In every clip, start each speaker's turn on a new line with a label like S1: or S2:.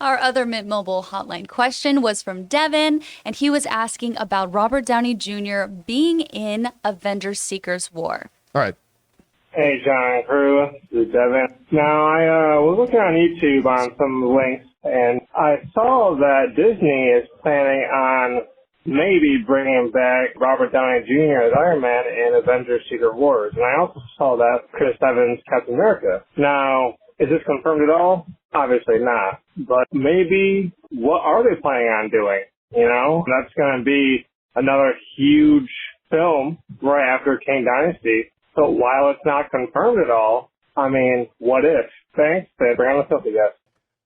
S1: Our other Mint Mobile hotline question was from Devin, and he was asking about Robert Downey Jr. being in Avengers Secret War.
S2: All right.
S3: Hey, John and crew. This is Devin. Now, I was looking on YouTube on some links, and I saw that Disney is planning on maybe bringing back Robert Downey Jr. as Iron Man in Avengers Secret Wars. And I also saw that Chris Evans Captain America. Now, is this confirmed at all? Obviously not. But maybe, what are they planning on doing? You know, that's going to be another huge film right after King Dynasty. So while it's not confirmed at all, I mean, what if? Thanks. Bring on the filthy guys.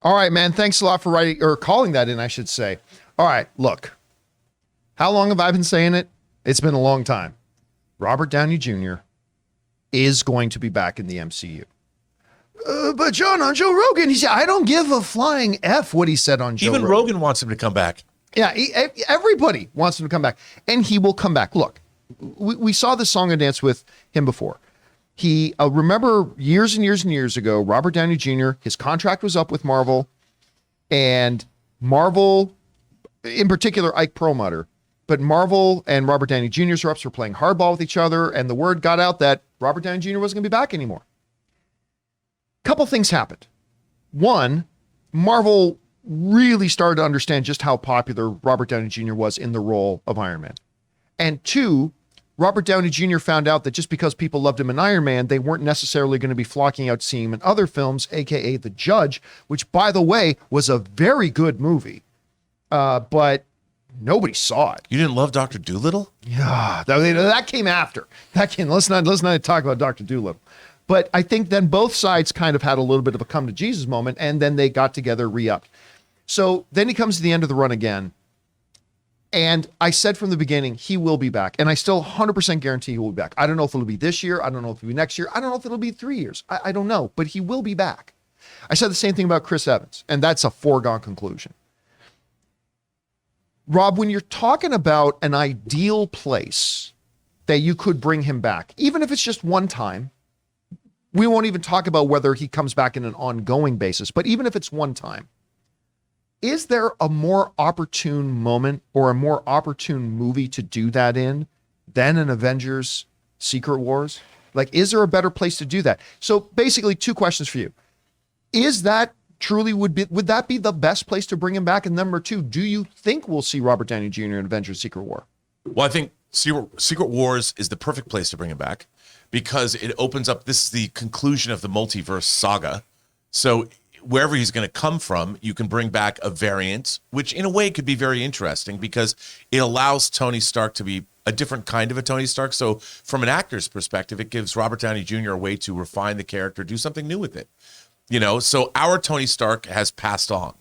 S2: All right, man. Thanks a lot for writing or calling that in, I should say. All right, look. How long have I been saying it? It's been a long time. Robert Downey Jr. is going to be back in the MCU. But John, on Joe Rogan, he said, I don't give a flying F what he said on Joe Rogan.
S4: Even Rogan wants him to come back.
S2: Yeah, everybody wants him to come back. And he will come back. Look, we saw this song and dance with him before. He, remember years and years and years ago, Robert Downey Jr., his contract was up with Marvel. And Marvel, in particular, Ike Perlmutter, but Marvel and Robert Downey Jr.'s reps were playing hardball with each other. And the word got out that Robert Downey Jr. wasn't going to be back anymore. Couple things happened. One, Marvel really started to understand just how popular Robert Downey Jr. was in the role of Iron Man. And two, Robert Downey Jr. found out that just because people loved him in Iron Man, they weren't necessarily going to be flocking out to see him in other films, aka The Judge, which, by the way, was a very good movie. But nobody saw it.
S4: You didn't love Dr. Dolittle?
S2: Yeah, that came after. Let's not talk about Dr. Dolittle. But I think then both sides kind of had a little bit of a come to Jesus moment, and then they got together, re-upped. So then he comes to the end of the run again. And I said from the beginning, he will be back. And I still 100% guarantee he will be back. I don't know if it'll be this year. I don't know if it'll be next year. I don't know if it'll be 3 years. I don't know, but he will be back. I said the same thing about Chris Evans, and that's a foregone conclusion. Rob, when you're talking about an ideal place that you could bring him back, even if it's just one time, we won't even talk about whether he comes back in an ongoing basis, but even if it's one time, is there a more opportune moment or a more opportune movie to do that in than an Avengers Secret Wars? Like, is there a better place to do that? So basically, two questions for you. Is that truly would that be the best place to bring him back? And number two, do you think we'll see Robert Downey Jr. in Avengers Secret War?
S4: Well, I think Secret Wars is the perfect place to bring him back because it opens up, this is the conclusion of the multiverse saga. So wherever he's going to come from, you can bring back a variant, which in a way could be very interesting because it allows Tony Stark to be a different kind of a Tony Stark. So from an actor's perspective, it gives Robert Downey Jr. a way to refine the character, do something new with it. You know, so our Tony Stark has passed on,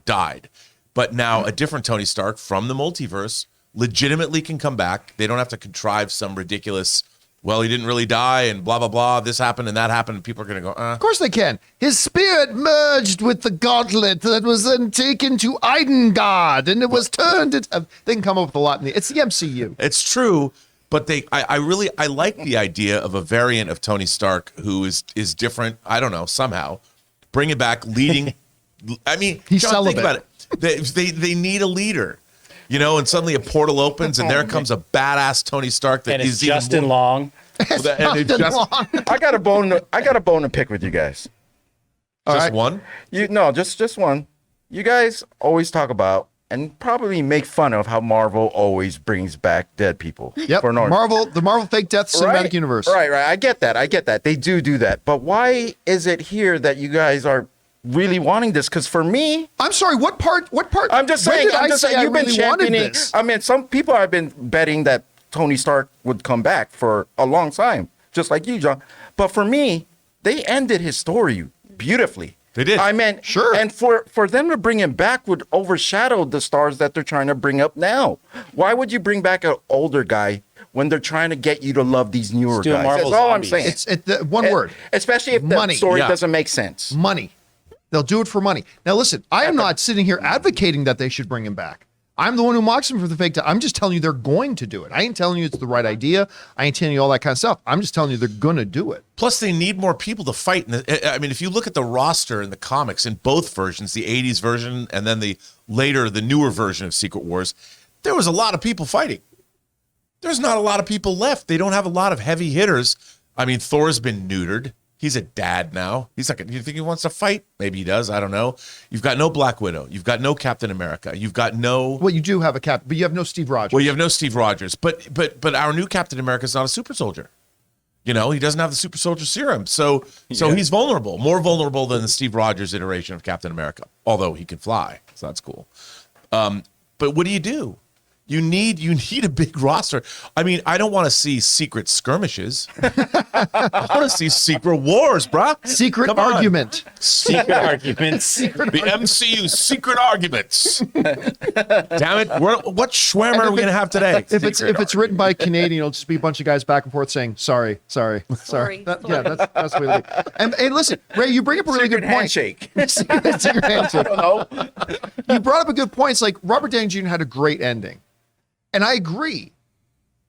S4: died. But now a different Tony Stark from the multiverse legitimately can come back. They don't have to contrive some ridiculous, well, he didn't really die and blah, blah, blah. This happened and that happened. And people are going to go,
S2: Of course they can. His spirit merged with the gauntlet that was then taken to Isengard and it was turned into... They can come up with a lot. It's the MCU.
S4: It's true. But I like the idea of a variant of Tony Stark who is different. I don't know, somehow. Bring it back, leading. I mean,
S2: he's
S4: John,
S2: celibate.
S4: think about it. They need a leader. And suddenly a portal opens and there comes a badass Tony Stark that
S5: is Justin Long.
S6: I got a bone to pick with you guys.
S4: Just one?
S6: Just one. You guys always talk about and probably make fun of how Marvel always brings back dead people.
S2: Yep. The Marvel fake death cinematic universe.
S6: Right. I get that. They do that. But why is it here that you guys are really wanting this? Because for me,
S2: I'm sorry. What part?
S6: I'm just saying. You've been championing. I mean, some people have been betting that Tony Stark would come back for a long time, just like you, John. But for me, they ended his story beautifully.
S4: They did.
S6: I mean,
S2: sure.
S6: And for them to bring him back would overshadow the stars that they're trying to bring up now. Why would you bring back an older guy when they're trying to get you to love these newer guys?
S5: Marvel
S6: That's all
S5: zombies.
S6: I'm saying.
S2: It's one word.
S6: Especially if the story doesn't make sense.
S2: Money. They'll do it for money. Now, listen, I am not sitting here advocating that they should bring him back. I'm the one who mocks them for the fake. I'm just telling you they're going to do it. I ain't telling you it's the right idea. I ain't telling you all that kind of stuff. I'm just telling you they're going to do it.
S4: Plus, they need more people to fight. I mean, if you look at the roster in the comics in both versions, the 80s version and then the newer version of Secret Wars, there was a lot of people fighting. There's not a lot of people left. They don't have a lot of heavy hitters. I mean, Thor's been neutered. He's a dad now. He's like, you think he wants to fight? Maybe he does. I don't know. You've got no Black Widow. You've got no Captain America. You've got no.
S2: Well, you do have a Captain, but you have no Steve Rogers.
S4: Well, you have no Steve Rogers. But our new Captain America is not a super soldier. You know, he doesn't have the super soldier serum. So he's vulnerable, more vulnerable than the Steve Rogers iteration of Captain America, although he can fly. So that's cool. But what do? You need a big roster. I mean, I don't want to see secret skirmishes. I want to see secret wars, bruh.
S2: Secret argument.
S4: Secret arguments. The MCU secret arguments. Damn it! What Schwammer are we gonna have today?
S2: If it's written by a Canadian, it'll just be a bunch of guys back and forth saying sorry.
S1: Sorry.
S2: That's the way it is. And listen, Ray, you bring up a really good point.
S6: Handshake.
S2: Secret handshake.
S6: I don't know.
S2: You brought up a good point. It's like Robert Downey Jr. had a great ending. And I agree.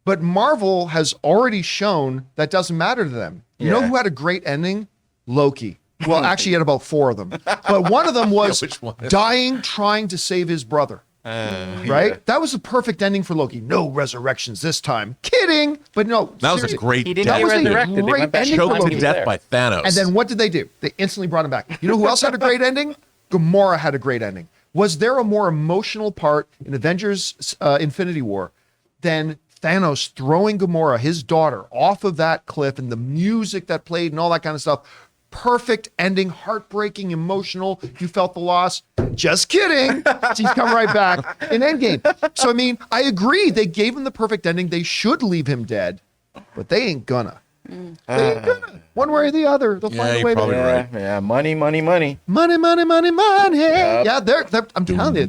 S2: But Marvel has already shown that doesn't matter to them. You know who had a great ending? Loki. Well, actually, he had about 4 of them. But one of them was dying trying to save his brother. Right? Yeah. That was the perfect ending for Loki. No resurrections this time. Kidding. But no.
S4: That was a great
S6: death. That was a great
S2: ending.
S4: Choked to death by Thanos.
S2: And then what did they do? They instantly brought him back. You know who else had a great ending? Gamora had a great ending. Was there a more emotional part in Avengers Infinity War than Thanos throwing Gamora, his daughter, off of that cliff and the music that played and all that kind of stuff? Perfect ending, heartbreaking, emotional. You felt the loss. Just kidding. She's come right back in Endgame. So, I mean, I agree. They gave him the perfect ending. They should leave him dead, but they ain't gonna. They ain't gonna. One way or the other. They'll find a way.
S4: Probably right.
S6: Yeah, money. Money.
S2: Yep. Yeah, they're I'm telling you.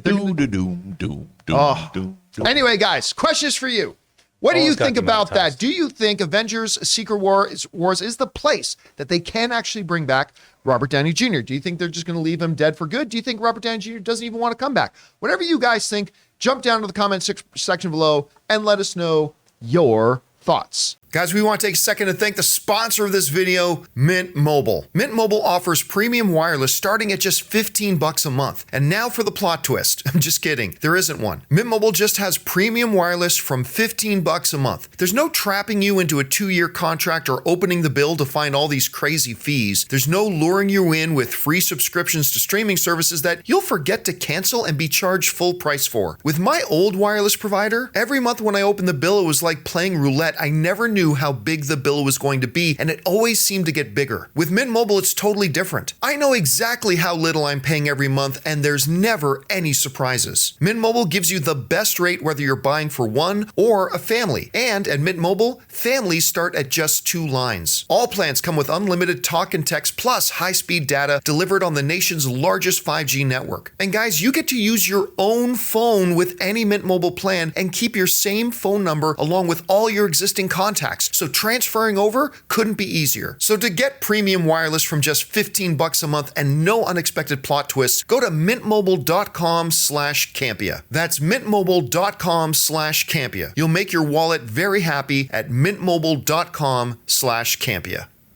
S2: Anyway, guys, questions for you. What do you think about that? Do you think Avengers Secret Wars is the place that they can actually bring back Robert Downey Jr.? Do you think they're just going to leave him dead for good? Do you think Robert Downey Jr. doesn't even want to come back? Whatever you guys think, jump down to the comment section below and let us know your thoughts. Guys, we want to take a second to thank the sponsor of this video, Mint Mobile. Mint Mobile offers premium wireless starting at just $15 a month. And now for the plot twist. I'm just kidding. There isn't one. Mint Mobile just has premium wireless from $15 a month. There's no trapping you into a 2-year contract or opening the bill to find all these crazy fees. There's no luring you in with free subscriptions to streaming services that you'll forget to cancel and be charged full price for. With my old wireless provider, every month when I opened the bill, it was like playing roulette. I never knew how big the bill was going to be, and it always seemed to get bigger. With Mint Mobile, it's totally different. I know exactly how little I'm paying every month, and there's never any surprises. Mint Mobile gives you the best rate whether you're buying for one or a family. And at Mint Mobile, families start at just 2 lines. All plans come with unlimited talk and text plus high-speed data delivered on the nation's largest 5G network. And guys, you get to use your own phone with any Mint Mobile plan and keep your same phone number along with all your existing contacts. So transferring over couldn't be easier. So to get premium wireless from just $15 a month and no unexpected plot twists, go to mintmobile.com/Campea. That's mintmobile.com/Campea. You'll make your wallet very happy at mintmobile.com/Campea.